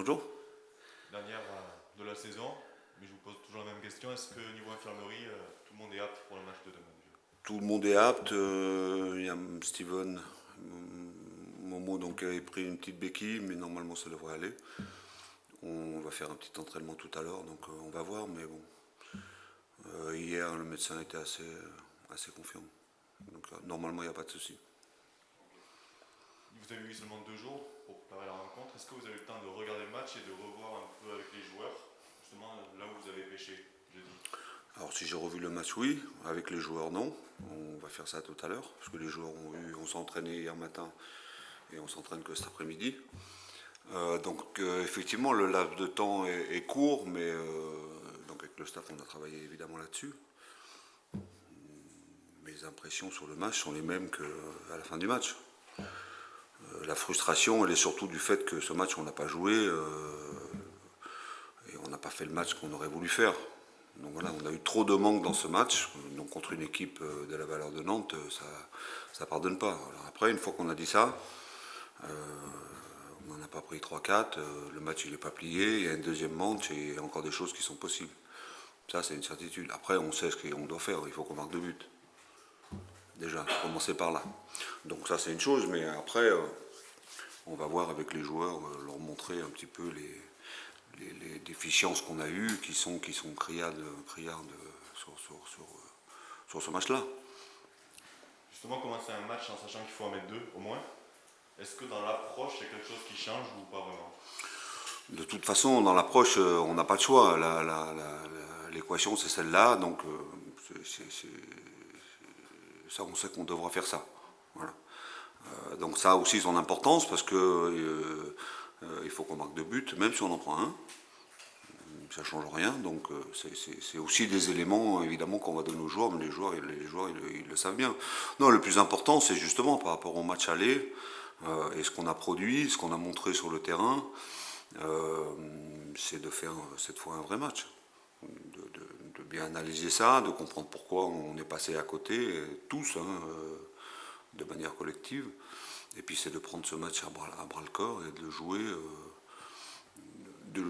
Bonjour. Dernière de la saison, mais je vous pose toujours la même question. Est-ce que niveau infirmerie, tout le monde est apte pour le match de demain? Tout le monde est apte. Il y a Steven, Momo donc a pris une petite béquille, mais normalement ça devrait aller. On va faire un petit entraînement tout à l'heure, donc on va voir. Mais bon, hier le médecin était assez confiant. Donc normalement il n'y a pas de souci. Vous avez eu seulement 2 jours pour préparer la rencontre. Est-ce que vous avez eu le temps de regarder le match et de revoir un peu avec les joueurs, justement là où vous avez pêché jeudi? Alors si j'ai revu le match, oui. Avec les joueurs, non. On va faire ça tout à l'heure, parce que les joueurs on s'est entraîné hier matin et on s'entraîne que cet après-midi. Donc effectivement le laps de temps est court, mais donc avec le staff on a travaillé évidemment là-dessus. Mes impressions sur le match sont les mêmes qu'à la fin du match. La frustration elle est surtout du fait que ce match on n'a pas joué et on n'a pas fait le match qu'on aurait voulu faire. Donc voilà, on a eu trop de manques dans ce match. Donc contre une équipe de la valeur de Nantes, ça pardonne pas. Alors après, une fois qu'on a dit ça, on n'en a pas pris 3-4, le match il n'est pas plié, il y a une deuxième manche et il y a encore des choses qui sont possibles. Ça c'est une certitude. Après on sait ce qu'on doit faire, il faut qu'on marque 2 buts. Déjà, commencer par là. Donc ça c'est une chose, mais après on va voir avec les joueurs, leur montrer un petit peu les déficiences qu'on a eues, qui sont criardes sur ce match-là. Justement, commencer un match en sachant qu'il faut en mettre 2 au moins. Est-ce que dans l'approche, il y a quelque chose qui change ou pas vraiment? De toute façon, dans l'approche, on n'a pas de choix. L'équation, c'est celle-là, donc ça, on sait qu'on devra faire ça. Voilà. Donc ça a aussi son importance parce que il faut qu'on marque 2 buts, même si on en prend un. Ça ne change rien, donc c'est aussi des éléments évidemment qu'on va donner aux joueurs, mais les joueurs ils le savent bien. Non, le plus important, c'est justement par rapport au match aller et ce qu'on a produit, ce qu'on a montré sur le terrain, c'est de faire cette fois un vrai match. De bien analyser ça, de comprendre pourquoi on est passé à côté, tous, de manière collective. Et puis c'est de prendre ce match à bras le corps et de le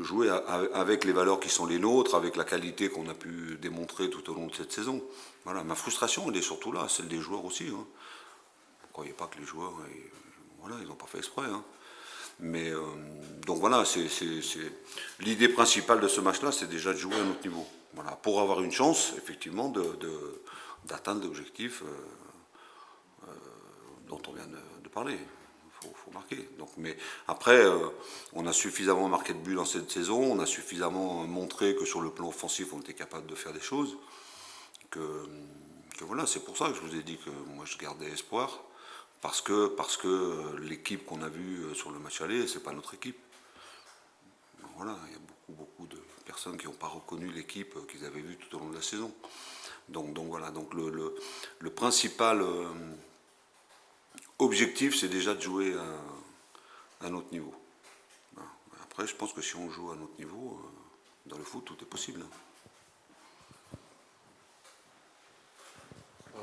jouer avec les valeurs qui sont les nôtres, avec la qualité qu'on a pu démontrer tout au long de cette saison. Voilà, ma frustration, elle est surtout là, celle des joueurs aussi. Hein. Ne croyez pas que les joueurs, voilà, ils n'ont pas fait exprès. Hein. Mais donc voilà, l'idée principale de ce match-là, c'est déjà de jouer à notre niveau. Voilà, pour avoir une chance, effectivement, d'atteindre l'objectif dont on vient de parler. Faut marquer. Donc, mais après, on a suffisamment marqué de buts dans cette saison, on a suffisamment montré que sur le plan offensif, on était capable de faire des choses. Que voilà, c'est pour ça que je vous ai dit que moi je gardais espoir, parce que l'équipe qu'on a vue sur le match aller, c'est pas notre équipe. Voilà, il y a beaucoup de personnes qui n'ont pas reconnu l'équipe qu'ils avaient vue tout au long de la saison. Donc voilà, donc le principal objectif, c'est déjà de jouer à notre niveau. Après, je pense que si on joue à notre niveau, dans le foot, tout est possible.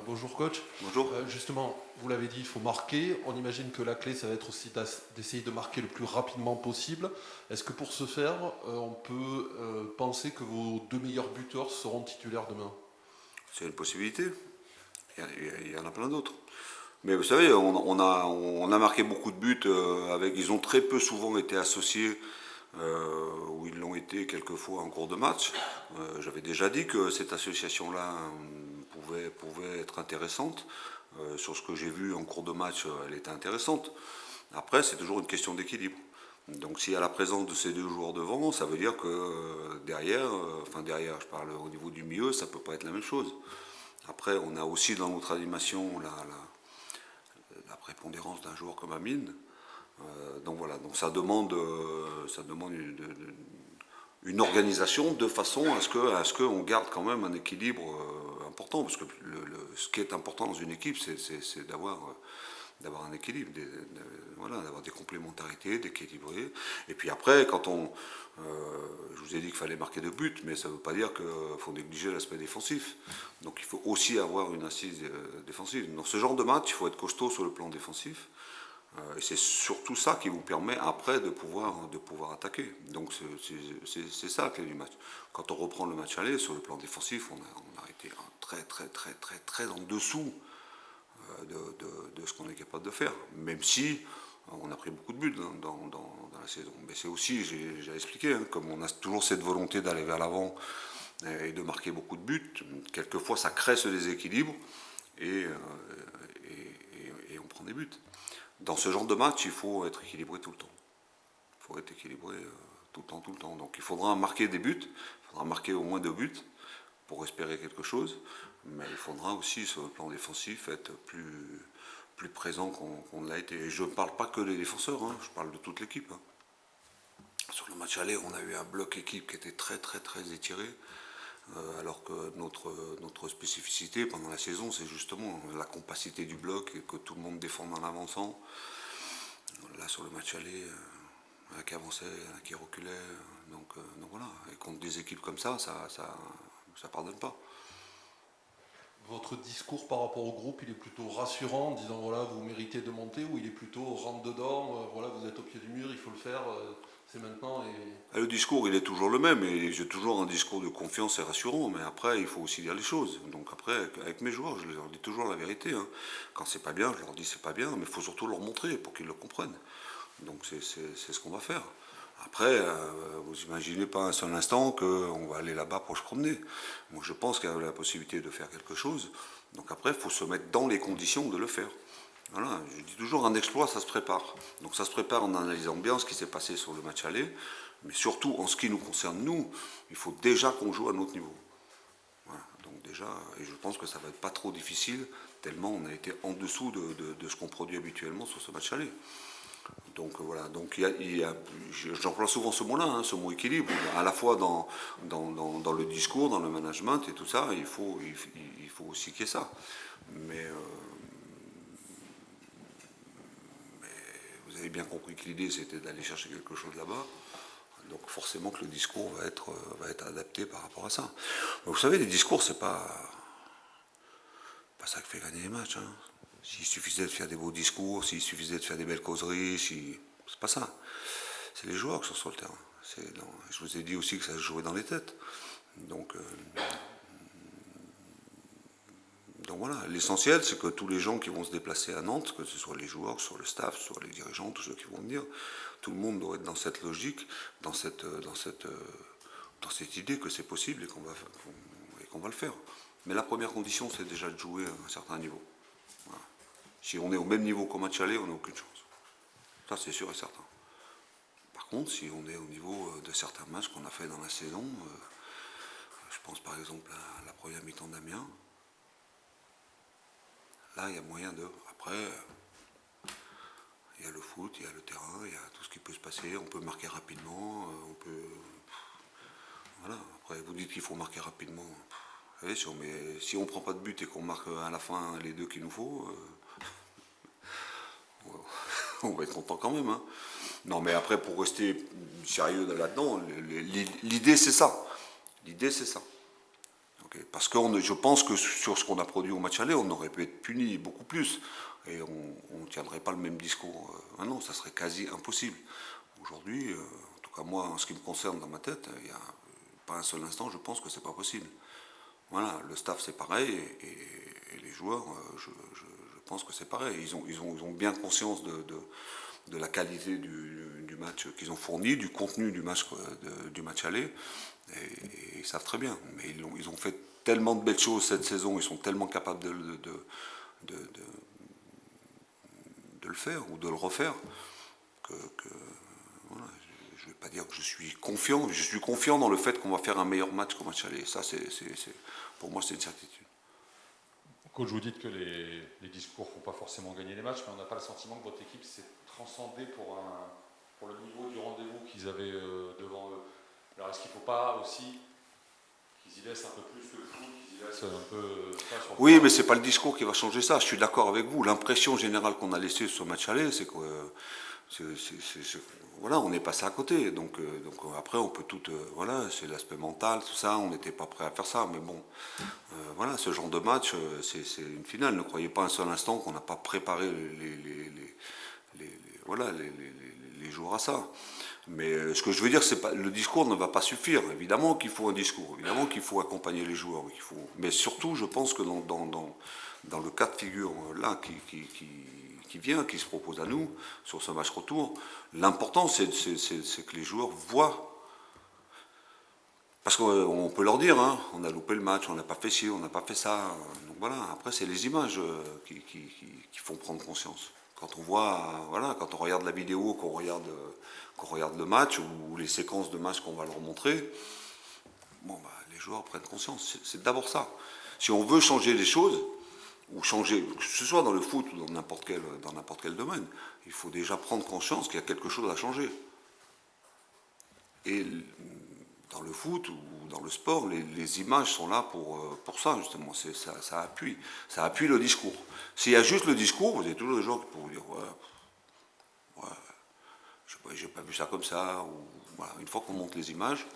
Bonjour coach. Bonjour. Justement, vous l'avez dit, il faut marquer. On imagine que la clé, ça va être aussi d'essayer de marquer le plus rapidement possible. Est-ce que pour ce faire, on peut penser que vos 2 meilleurs buteurs seront titulaires demain? C'est une possibilité. Il y en a plein d'autres. Mais vous savez, on a marqué beaucoup de buts avec. Ils ont très peu souvent été associés, ou ils l'ont été quelquefois en cours de match. J'avais déjà dit que cette association-là pouvait être intéressante. Sur ce que j'ai vu en cours de match, elle était intéressante. Après, c'est toujours une question d'équilibre. Donc s'il y a la présence de ces 2 joueurs devant, ça veut dire que derrière, je parle au niveau du milieu, ça ne peut pas être la même chose. Après, on a aussi dans notre animation la prépondérance d'un joueur comme Amine. Donc voilà, donc ça demande une organisation de façon à ce qu'on garde quand même un équilibre important, parce que ce qui est important dans une équipe, c'est d'avoir un équilibre, voilà, d'avoir des complémentarités, d'équilibrer. Et puis après, je vous ai dit qu'il fallait marquer 2 buts, mais ça ne veut pas dire qu'il faut négliger l'aspect défensif. Donc il faut aussi avoir une assise défensive. Dans ce genre de match, il faut être costaud sur le plan défensif. Et c'est surtout ça qui vous permet après de pouvoir attaquer. Donc c'est ça la clé du match. Quand on reprend le match aller, sur le plan défensif, on a été très en dessous de ce qu'on est capable de faire. Même si on a pris beaucoup de buts dans la saison. Mais c'est aussi, j'ai expliqué, hein, comme on a toujours cette volonté d'aller vers l'avant et de marquer beaucoup de buts, quelquefois ça crée ce déséquilibre et on prend des buts. Dans ce genre de match, il faut être équilibré tout le temps. Il faut être équilibré tout le temps. Donc il faudra marquer des buts, il faudra marquer au moins 2 buts pour espérer quelque chose, mais il faudra aussi, sur le plan défensif, être plus présent qu'on l'a été. Et je ne parle pas que des défenseurs, hein, je parle de toute l'équipe. Hein. Sur le match aller, on a eu un bloc équipe qui était très étiré, alors que notre spécificité pendant la saison, c'est justement la compacité du bloc et que tout le monde défende en avançant. Là, sur le match aller, un qui avançait, un qui reculait, donc voilà. Et contre des équipes comme ça pardonne pas. Votre discours par rapport au groupe, il est plutôt rassurant, en disant voilà, vous méritez de monter, ou il est plutôt rentre dedans, voilà, vous êtes au pied du mur, il faut le faire, c'est maintenant. Le discours, il est toujours le même, et j'ai toujours un discours de confiance et rassurant, mais après, il faut aussi dire les choses. Donc après, avec mes joueurs, je leur dis toujours la vérité. Hein. Quand c'est pas bien, je leur dis c'est pas bien, mais il faut surtout leur montrer pour qu'ils le comprennent. Donc c'est ce qu'on va faire. Après, vous imaginez pas un seul instant qu'on va aller là-bas pour se promener. Moi, je pense qu'il y a la possibilité de faire quelque chose. Donc après, il faut se mettre dans les conditions de le faire. Voilà, je dis toujours, un exploit, ça se prépare. Donc ça se prépare en analysant bien ce qui s'est passé sur le match aller, mais surtout, en ce qui nous concerne, nous, il faut déjà qu'on joue à notre niveau. Voilà, donc déjà, et je pense que ça va être pas trop difficile, tellement on a été en dessous de ce qu'on produit habituellement sur ce match aller. Donc voilà, donc j'emploie souvent ce mot-là, hein, ce mot équilibre, à la fois dans le discours, dans le management et tout ça, il faut aussi qu'il y ait ça. Mais vous avez bien compris que l'idée c'était d'aller chercher quelque chose là-bas, donc forcément que le discours va être adapté par rapport à ça. Donc, vous savez, les discours, c'est pas ça qui fait gagner les matchs. Hein. S'il suffisait de faire des beaux discours, s'il suffisait de faire des belles causeries, c'est pas ça. C'est les joueurs qui sont sur le terrain. Je vous ai dit aussi que ça se jouait dans les têtes. Donc voilà, l'essentiel, c'est que tous les gens qui vont se déplacer à Nantes, que ce soit les joueurs, que ce soit le staff, que ce soit les dirigeants, tous ceux qui vont venir, tout le monde doit être dans cette logique, dans cette idée que c'est possible et qu'on va le faire. Mais la première condition, c'est déjà de jouer à un certain niveau. Voilà. Si on est au même niveau qu'au match aller, on n'a aucune chance. Ça, c'est sûr et certain. Par contre, si on est au niveau de certains matchs qu'on a fait dans la saison, je pense par exemple à la première mi-temps d'Amiens, là, il y a moyen de... Après, il y a le foot, il y a le terrain, il y a tout ce qui peut se passer. On peut marquer rapidement, on peut... Voilà. Après, vous dites qu'il faut marquer rapidement. Vous savez, si on ne prend pas de but et qu'on marque à la fin les 2 qu'il nous faut, on va être content quand même. Hein. Non, mais après, pour rester sérieux là-dedans, l'idée, c'est ça. L'idée, c'est ça. Okay. Parce que je pense que sur ce qu'on a produit au match aller, on aurait pu être puni beaucoup plus. Et on ne tiendrait pas le même discours. Non, ça serait quasi impossible. Aujourd'hui, en tout cas moi, en ce qui me concerne dans ma tête, il n'y a pas un seul instant, je pense que c'est pas possible. Voilà, le staff c'est pareil, et les joueurs, je pense que c'est pareil. Ils ont bien conscience de la qualité du match qu'ils ont fourni, du contenu du match aller, et ils savent très bien. Mais ils ont fait tellement de belles choses cette saison, ils sont tellement capables de le faire ou de le refaire que voilà, je ne vais pas dire que je suis confiant dans le fait qu'on va faire un meilleur match qu'au match aller. Ça, pour moi, c'est une certitude. Coach, vous dites que les discours ne font pas forcément gagner les matchs, mais on n'a pas le sentiment que votre équipe s'est transcendée pour le niveau du rendez-vous qu'ils avaient devant eux. Alors est-ce qu'il ne faut pas aussi qu'ils y laissent un peu plus le foot, qu'ils y laissent un peu ça sur le Oui, mais ce n'est pas le discours qui va changer ça, je suis d'accord avec vous. L'impression générale qu'on a laissée sur ce match aller, c'est que voilà, on est passé à côté. Donc après, on peut tout... voilà, c'est l'aspect mental, tout ça, on n'était pas prêt à faire ça. Mais bon, voilà, ce genre de match, c'est une finale. Ne croyez pas un seul instant qu'on n'a pas préparé voilà, les joueurs à ça. Mais ce que je veux dire, c'est pas le discours ne va pas suffire. Évidemment qu'il faut un discours, évidemment qu'il faut accompagner les joueurs, mais surtout, je pense que dans le cas de figure là qui se propose à nous sur ce match retour, l'important c'est que les joueurs voient. Parce qu'on peut leur dire, hein, on a loupé le match, on n'a pas fait ci, on n'a pas fait ça. Donc voilà, après c'est les images qui font prendre conscience. Quand on voit, voilà, quand on regarde la vidéo, qu'on regarde le match ou les séquences de match qu'on va leur montrer, bon, bah, les joueurs prennent conscience. C'est d'abord ça. Si on veut changer les choses, ou changer, que ce soit dans le foot ou dans n'importe quel domaine, il faut déjà prendre conscience qu'il y a quelque chose à changer. Et dans le foot ou dans le sport, les images sont là pour ça, justement. Ça appuie le discours. S'il y a juste le discours, vous avez toujours des gens qui pourront vous dire j'ai pas vu ça comme ça. Ou, voilà. Une fois qu'on monte les images,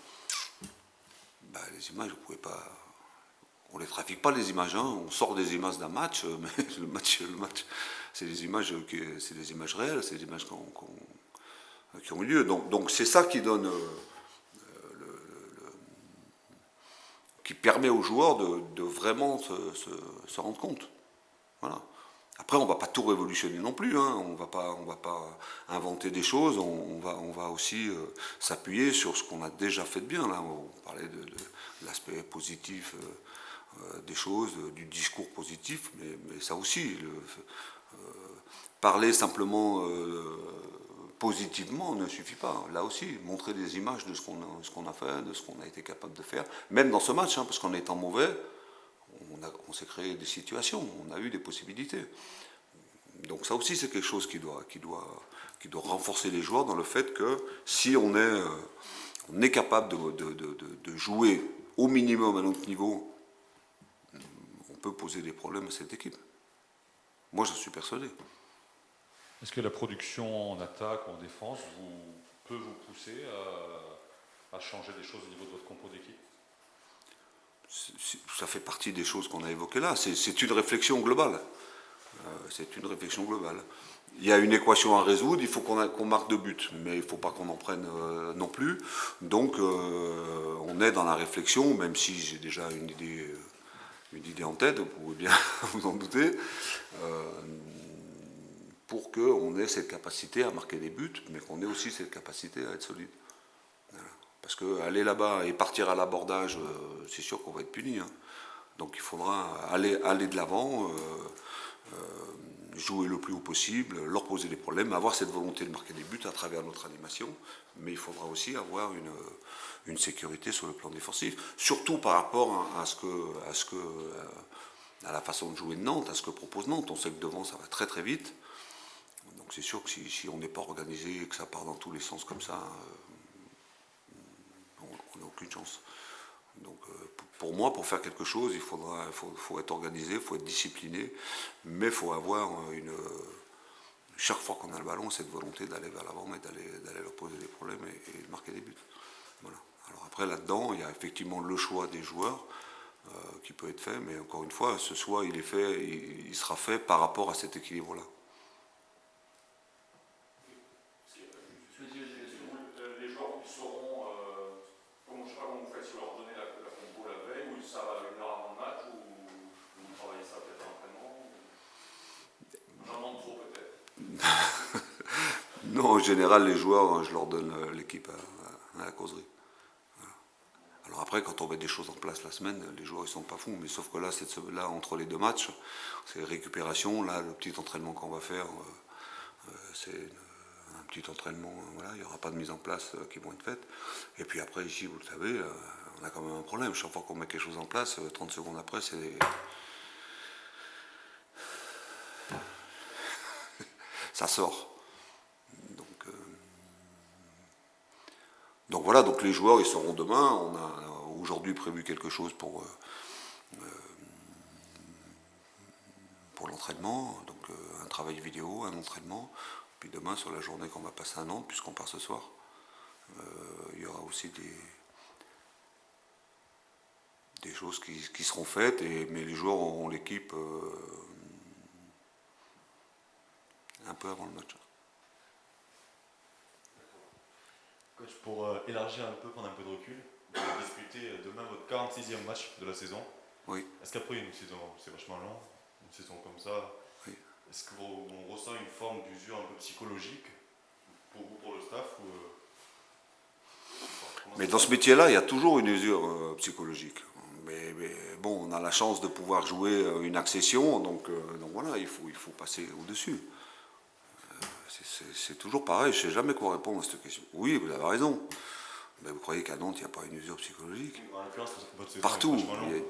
bah, les images, vous pouvez pas. On les trafique pas les images, hein. On sort des images d'un match, mais le match, c'est des images réelles, c'est des images qui ont eu lieu. Donc c'est ça qui donne. Qui permet aux joueurs de vraiment se rendre compte. Voilà. Après, on ne va pas tout révolutionner non plus, hein. On ne va pas inventer des choses, on va aussi s'appuyer sur ce qu'on a déjà fait de bien. Là, on parlait de l'aspect positif des choses, du discours positif, mais ça aussi, parler simplement positivement ne suffit pas. Là aussi, montrer des images de ce qu'on a fait, de ce qu'on a été capable de faire, même dans ce match, hein, parce qu'en étant mauvais, on s'est créé des situations, on a eu des possibilités. Donc ça aussi, c'est quelque chose qui doit renforcer les joueurs dans le fait que si on est capable de jouer au minimum à notre niveau, on peut poser des problèmes à cette équipe. Moi, j'en suis persuadé. Est-ce que la production en attaque ou en défense peut vous pousser à changer des choses au niveau de votre compo d'équipe? Ça fait partie des choses qu'on a évoquées là. C'est une réflexion globale. C'est une réflexion globale. Il y a une équation à résoudre, il faut qu'on marque 2 buts, mais il ne faut pas qu'on en prenne non plus. Donc on est dans la réflexion, même si j'ai déjà une idée en tête, vous pouvez bien vous en douter, pour qu'on ait cette capacité à marquer des buts, mais qu'on ait aussi cette capacité à être solide. Voilà. Parce qu'aller là-bas et partir à l'abordage, c'est sûr qu'on va être puni. Hein. Donc il faudra aller de l'avant, jouer le plus haut possible, leur poser des problèmes, avoir cette volonté de marquer des buts à travers notre animation, mais il faudra aussi avoir une sécurité sur le plan défensif, surtout par rapport à la façon de jouer de Nantes, à ce que propose Nantes. On sait que devant ça va très très vite, donc c'est sûr que si on n'est pas organisé et que ça part dans tous les sens comme ça, on n'a aucune chance. Donc pour moi, pour faire quelque chose, il faut être organisé, il faut être discipliné, mais il faut avoir chaque fois qu'on a le ballon, cette volonté d'aller vers l'avant et d'aller leur poser des problèmes et de marquer des buts. Voilà. Alors après, là-dedans, il y a effectivement le choix des joueurs qui peut être fait, mais encore une fois, ce choix, il sera fait par rapport à cet équilibre-là. Les joueurs sauront, je ne sais pas comment vous faites, si vous leur donnez la compo la veille, ou ça va 1 heure avant le match, ou vous travaillez ça peut-être à l'entraînement. J'en demande trop peut-être. Non, en général, les joueurs, je leur donne l'équipe à la causerie. Voilà. Alors après, quand on met des choses en place la semaine, les joueurs ils sont pas fous, mais sauf que là entre les 2 matchs, c'est récupération. Là, le petit entraînement qu'on va faire, c'est un petit entraînement. Voilà, il n'y aura pas de mise en place qui vont être faites. Et puis après, ici, vous le savez, on a quand même un problème. Chaque fois qu'on met quelque chose en place, 30 secondes après, ça sort. Donc voilà, donc les joueurs ils seront demain. On a aujourd'hui prévu quelque chose pour l'entraînement, donc un travail vidéo, un entraînement. Puis demain sur la journée qu'on va passer à Nantes, puisqu'on part ce soir, il y aura aussi des choses qui seront faites, mais les joueurs auront l'équipe un peu avant le match. Coach, pour élargir un peu, prendre un peu de recul, vous allez disputer demain votre 46e match de la saison. Oui. Est-ce qu'après une saison, c'est vachement long, une saison comme ça, Oui. est-ce qu'on ressent une forme d'usure un peu psychologique pour vous, pour le staff ou, comment Mais ça dans se ce passe? métier-là, il y a toujours une usure psychologique. Mais bon, on a la chance de pouvoir jouer une accession, donc voilà, il faut passer au-dessus. C'est toujours pareil, je ne sais jamais quoi répondre à cette question. Oui, vous avez raison. Mais vous croyez qu'à Nantes, il n'y a pas une usure psychologique? En l'occurrence, votre saison Partout. est vachement longue.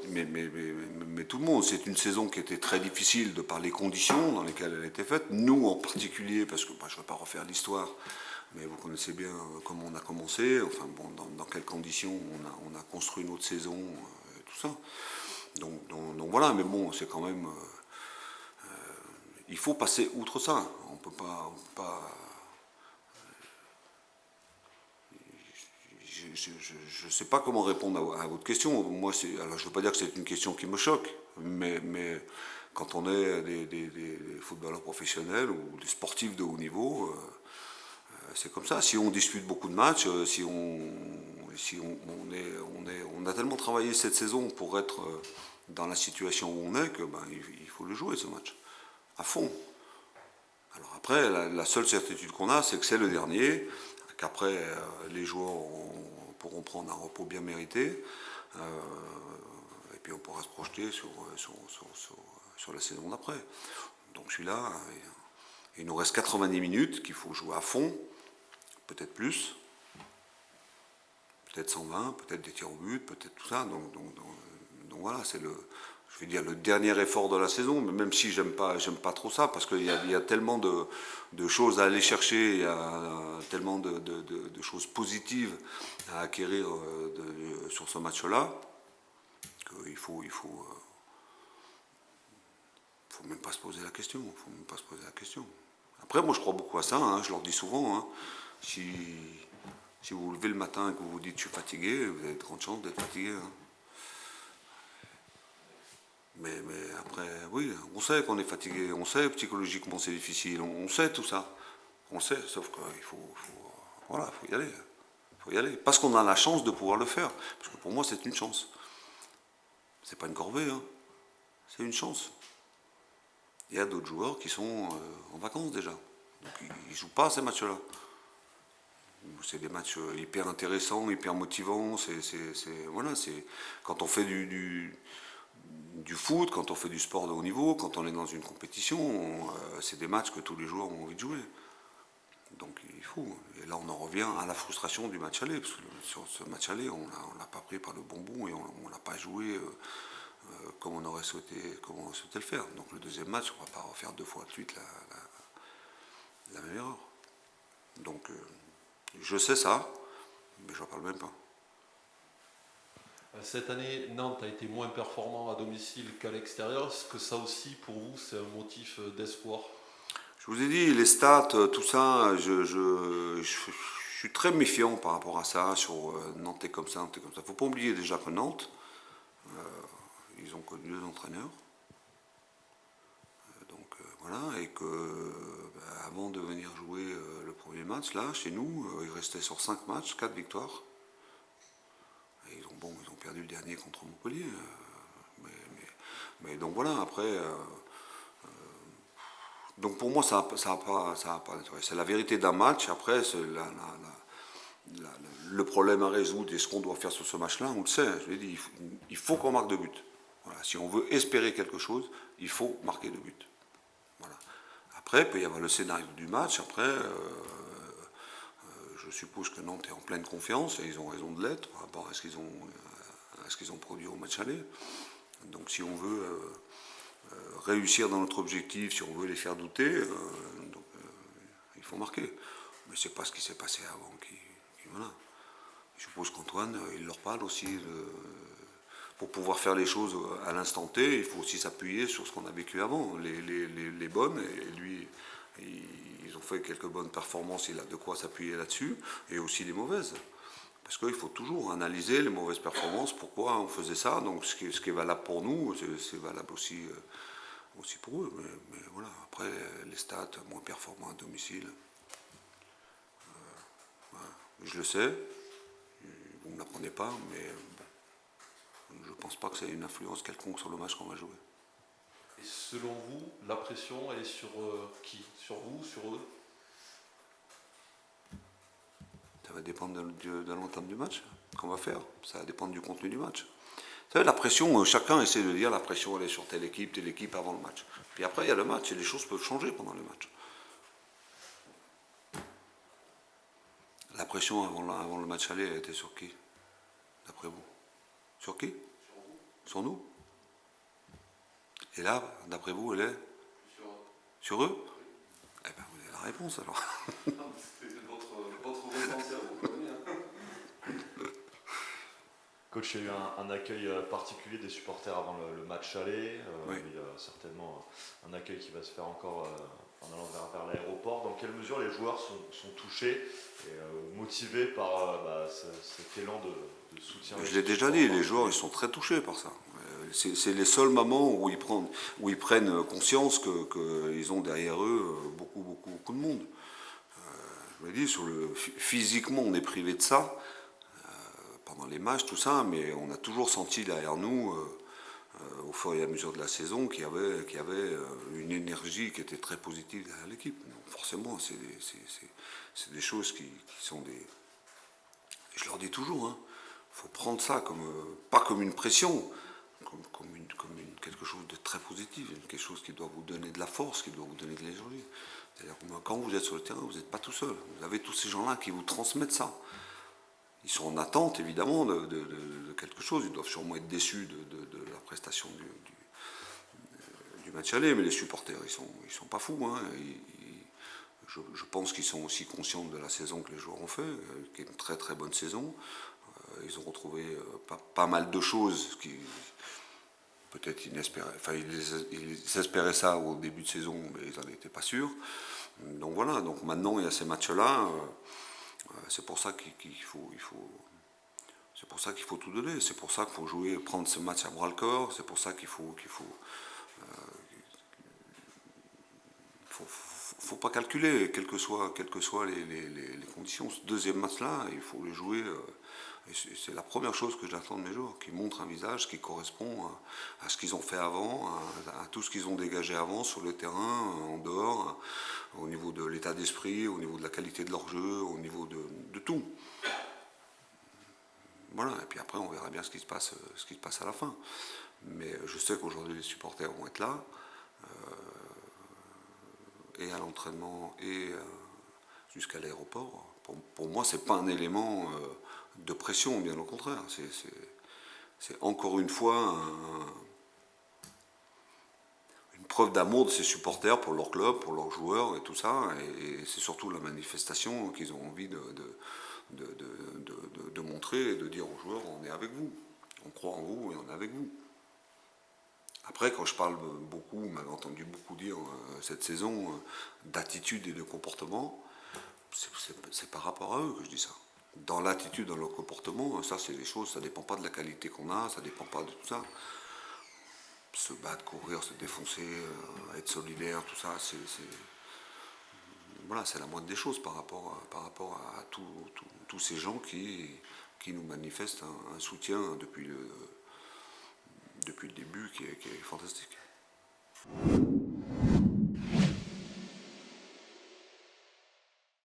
Mais tout le monde. C'est une saison qui était très difficile de par les conditions dans lesquelles elle a été faite. Nous en particulier, parce que je ne vais pas refaire l'histoire, mais vous connaissez bien comment on a commencé, enfin bon, dans quelles conditions on a construit notre saison, tout ça. Donc voilà, mais bon, c'est quand même. Il faut passer outre ça. On peut pas. Je ne sais pas comment répondre à votre question. Moi, alors je ne veux pas dire que c'est une question qui me choque, mais quand on est des footballeurs professionnels ou des sportifs de haut niveau, c'est comme ça. Si on dispute beaucoup de matchs, si on a tellement travaillé cette saison pour être dans la situation où on est que il faut le jouer ce match à fond. Alors après, la seule certitude qu'on a, c'est que c'est le dernier, qu'après les joueurs pourront prendre un repos bien mérité, et puis on pourra se projeter sur la saison d'après. Donc celui-là, il nous reste 90 minutes qu'il faut jouer à fond, peut-être plus, peut-être 120, peut-être des tirs au but, peut-être tout ça. Donc voilà, c'est le dernier effort de la saison, mais même si j'aime pas trop ça, parce qu'il y a tellement de choses à aller chercher, il y a tellement de choses positives à acquérir sur ce match-là, qu'il faut même pas se poser la question. Après, moi, je crois beaucoup à ça, je leur dis souvent, si vous vous levez le matin et que vous vous dites je suis fatigué, vous avez de grandes chances d'être fatigué. Mais après, oui, on sait qu'on est fatigué, on sait psychologiquement c'est difficile, on sait tout ça. On sait, sauf qu'il faut y aller. Il faut y aller. Parce qu'on a la chance de pouvoir le faire. Parce que pour moi, c'est une chance. C'est pas une corvée, c'est une chance. Il y a d'autres joueurs qui sont en vacances déjà. Donc ils ne jouent pas à ces matchs-là. C'est des matchs hyper intéressants, hyper motivants. Quand on fait du foot, quand on fait du sport de haut niveau, quand on est dans une compétition, c'est des matchs que tous les joueurs ont envie de jouer. Donc il faut. Et là, on en revient à la frustration du match aller, parce que sur ce match aller, on l'a pas pris par le bon bout et on l'a pas joué comme on aurait souhaité le faire. Donc le deuxième match, on va pas refaire 2 fois de suite la même erreur. Donc je sais ça, mais j'en parle même pas. Cette année, Nantes a été moins performant à domicile qu'à l'extérieur. Est-ce que ça aussi, pour vous, c'est un motif d'espoir? Je vous ai dit, les stats, tout ça, je suis très méfiant par rapport à ça, sur Nantes est comme ça, Nantes est comme ça. Il ne faut pas oublier déjà que Nantes, ils ont connu 2 entraîneurs. Voilà, et que avant de venir jouer le premier match, là, chez nous, ils restaient sur 5 matchs, 4 victoires. Et ils ont perdu le dernier contre Montpellier. Mais donc voilà, après. Donc pour moi, ça n'a pas d'intérêt. C'est la vérité d'un match. Après, c'est le problème à résoudre et ce qu'on doit faire sur ce match-là, on le sait. Je l'ai dit, il faut qu'on marque 2 buts. Voilà. Si on veut espérer quelque chose, il faut marquer 2 buts. Voilà. Après, il peut y avoir le scénario du match. Après, je suppose que Nantes est en pleine confiance et ils ont raison de l'être par rapport à ce qu'ils ont produit au match aller. Donc si on veut réussir dans notre objectif, si on veut les faire douter, il faut marquer. Mais c'est pas ce qui s'est passé avant. Voilà. Je suppose qu'Antoine, il leur parle aussi. Pour pouvoir faire les choses à l'instant T, il faut aussi s'appuyer sur ce qu'on a vécu avant, les bonnes, et lui, ils ont fait quelques bonnes performances, il a de quoi s'appuyer là-dessus, et aussi les mauvaises. Parce qu'il faut toujours analyser les mauvaises performances, pourquoi on faisait ça, donc ce qui est valable pour nous, c'est valable aussi pour eux. Mais voilà, après, les stats, moins performants à domicile. Voilà. Je le sais, vous ne l'apprenez pas, mais je ne pense pas que ça ait une influence quelconque sur le match qu'on va jouer. Et selon vous, la pression, elle est sur qui? Sur vous, sur eux? Ça va dépendre de l'entame du match qu'on va faire. Ça va dépendre du contenu du match. Vous savez, la pression, chacun essaie de dire la pression elle est sur telle équipe avant le match. Puis après, il y a le match et les choses peuvent changer pendant le match. La pression avant le match aller, elle était sur qui? D'après vous? Sur qui? Sur nous? Et là, d'après vous, elle est? Sur eux? Eh bien, vous avez la réponse alors. C'est votre ressenti à vous. Coach, il y a eu un accueil particulier des supporters avant le match aller. Oui. Il y a certainement un accueil qui va se faire encore en allant vers l'aéroport. Dans quelle mesure les joueurs sont touchés et motivés par cet élan de soutien? Je l'ai déjà dit, les joueurs ils sont très touchés par ça. C'est les seuls moments où ils prennent conscience qu'ils ont derrière eux beaucoup de monde. Je l'ai dit, physiquement on est privé de ça. Pendant les matchs, tout ça, mais on a toujours senti derrière nous, au fur et à mesure de la saison, qu'il y avait une énergie qui était très positive derrière l'équipe. Donc forcément, c'est des choses qui sont des... Je leur dis toujours, il faut prendre ça pas comme une pression, comme quelque chose de très positif, quelque chose qui doit vous donner de la force, qui doit vous donner de l'énergie. C'est-à-dire que quand vous êtes sur le terrain, vous n'êtes pas tout seul. Vous avez tous ces gens-là qui vous transmettent ça. Ils sont en attente, évidemment, de quelque chose. Ils doivent sûrement être déçus de la prestation du match aller, mais les supporters, ils sont pas fous. Je pense qu'ils sont aussi conscients de la saison que les joueurs ont fait, qui est une très très bonne saison. Ils ont retrouvé pas mal de choses qui peut-être inespéraient. Enfin, ils espéraient ça au début de saison, mais ils n'en étaient pas sûrs. Donc voilà, donc maintenant il y a ces matchs-là. C'est pour ça qu'il faut tout donner. C'est pour ça qu'il faut jouer, prendre ce match à bras le corps. C'est pour ça qu'il faut pas calculer, quelles que soient les conditions. Ce deuxième match-là, il faut le jouer. Et c'est la première chose que j'attends de mes joueurs, qui montrent un visage qui correspond à ce qu'ils ont fait avant, à tout ce qu'ils ont dégagé avant sur le terrain, en dehors, au niveau de l'état d'esprit, au niveau de la qualité de leur jeu, au niveau de tout. Voilà, et puis après on verra bien ce qui se passe à la fin. Mais je sais qu'aujourd'hui les supporters vont être là, et à l'entraînement, et jusqu'à l'aéroport. Pour moi, c'est pas un élément de pression, bien au contraire. C'est encore une fois une preuve d'amour de ces supporters pour leur club, pour leurs joueurs et tout ça. Et c'est surtout la manifestation qu'ils ont envie de montrer et de dire aux joueurs, on est avec vous. On croit en vous et on est avec vous. Après, quand je parle beaucoup, vous m'avez entendu beaucoup dire cette saison d'attitude et de comportement, c'est par rapport à eux que je dis ça. Dans l'attitude, dans le comportement, ça c'est des choses, ça ne dépend pas de la qualité qu'on a, ça ne dépend pas de tout ça. Se battre, courir, se défoncer, être solidaire, tout ça, voilà, c'est la moindre des choses par rapport à tous ces gens qui nous manifestent un soutien depuis le début qui est fantastique.